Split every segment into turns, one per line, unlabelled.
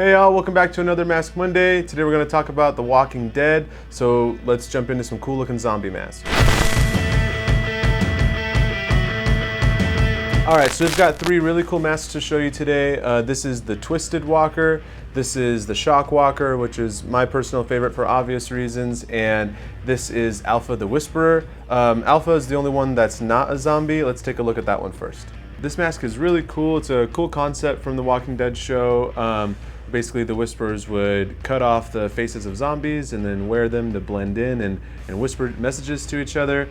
Hey y'all, welcome back to another Mask Monday. Today we're going to talk about The Walking Dead, so let's jump into some cool looking zombie masks. Alright, so we've got three really cool masks to show you today. This is the Twisted Walker, this is the Shock Walker, which is my personal favorite for obvious reasons, and this is Alpha the Whisperer. Alpha is the only one that's not a zombie. Let's take a look at that one first. This mask is really cool. It's a cool concept from the Walking Dead show. Basically, the Whisperers would cut off the faces of zombies and then wear them to blend in and whisper messages to each other.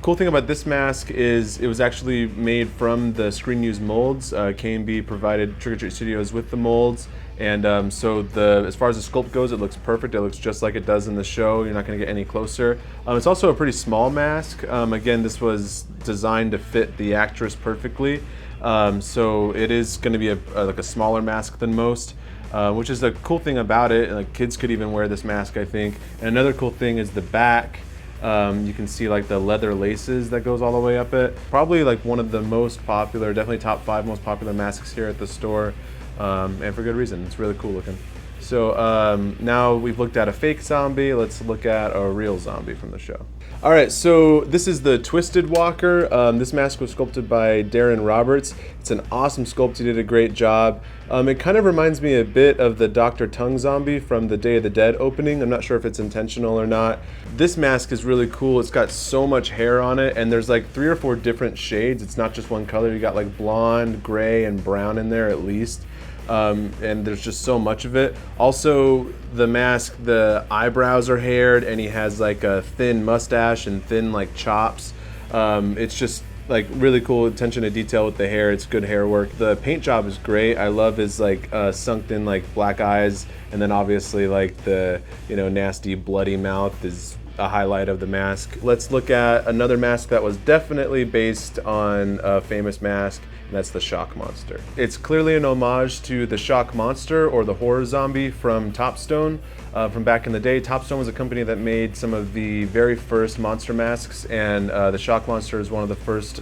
Cool thing about this mask is it was actually made from the Screen Use molds. K&B provided Trick or Treat Studios with the molds, and so as far as the sculpt goes, it looks perfect. It looks just like it does in the show. You're not going to get any closer. It's also a pretty small mask. Again, this was designed to fit the actress perfectly, so it is going to be like a smaller mask than most. Which is the cool thing about it. Like, kids could even wear this mask, I think. And another cool thing is the back. You can see like the leather laces that goes all the way up it. Probably like one of the most popular, definitely top 5 most popular masks here at the store, and for good reason. It's really cool looking. So now we've looked at a fake zombie. Let's look at a real zombie from the show. All right, so this is the Twisted Walker. This mask was sculpted by Darren Roberts. It's an awesome sculpt. He did a great job. It kind of reminds me a bit of the Dr. Tongue zombie from the Day of the Dead opening. I'm not sure if it's intentional or not. This mask is really cool. It's got so much hair on it, and there's like 3 or 4 different shades. It's not just one color. You got like blonde, gray, and brown in there at least. And there's just so much of it. Also, the mask, the eyebrows are haired, and he has like a thin mustache and thin like chops. It's just like really cool attention to detail with the hair. It's good hair work. The paint job is great. I love his like sunk in like black eyes, and then obviously like the nasty bloody mouth is a highlight of the mask. Let's look at another mask that was definitely based on a famous mask, and that's the Shock Monster. It's clearly an homage to the Shock Monster, or the horror zombie from Topstone. From back in the day, Topstone was a company that made some of the very first monster masks, and the Shock Monster is one of the first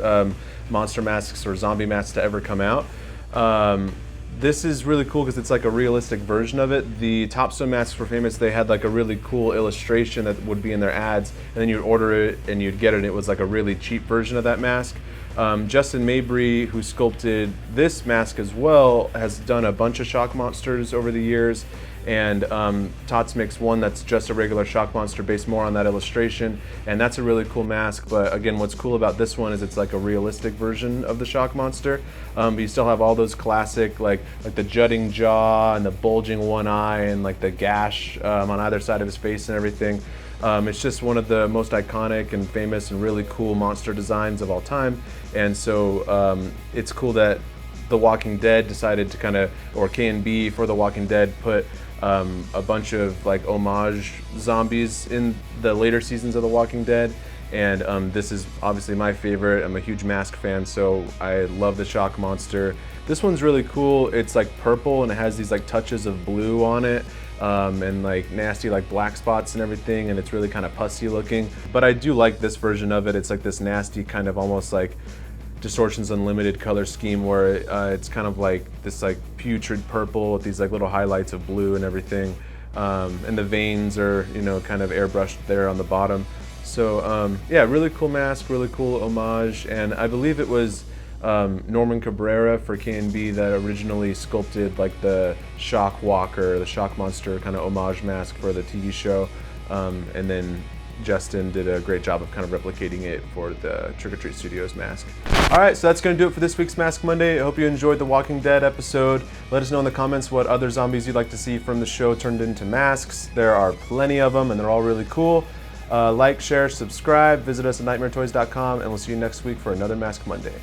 monster masks or zombie masks to ever come out. This is really cool because it's like a realistic version of it. The Topstone masks were famous. They had like a really cool illustration that would be in their ads, and then you'd order it and you'd get it, and it was like a really cheap version of that mask. Justin Mabry, who sculpted this mask as well, has done a bunch of Shock Monsters over the years, and Tots makes one that's just a regular Shock Monster based more on that illustration, and that's a really cool mask. But again, what's cool about this one is it's like a realistic version of the Shock Monster, but you still have all those classic like the jutting jaw and the bulging one eye and like the gash on either side of his face and everything. It's just one of the most iconic and famous and really cool monster designs of all time, and so it's cool that The Walking Dead decided to kind of, or K&B for The Walking Dead, put a bunch of like homage zombies in the later seasons of The Walking Dead, and this is obviously my favorite. I'm a huge mask fan, so I love the Shock Monster. This one's really cool. It's like purple and it has these like touches of blue on it, and like nasty like black spots and everything, and it's really kind of pussy looking. But I do like this version of it. It's like this nasty kind of almost like Distortions Unlimited color scheme where it's kind of like this like putrid purple with these like little highlights of blue and everything, and the veins are kind of airbrushed there on the bottom. So yeah, really cool mask, really cool homage, and I believe it was Norman Cabrera for K&B that originally sculpted like the Shock Walker, the Shock Monster kind of homage mask for the TV show, and then Justin did a great job of kind of replicating it for the Trick or Treat Studios mask. All right, so that's going to do it for this week's Mask Monday. I hope you enjoyed the Walking Dead episode. Let us know in the comments what other zombies you'd like to see from the show turned into masks. There are plenty of them, and they're all really cool. Like, share, subscribe, visit us at nightmaretoys.com, and we'll see you next week for another Mask Monday.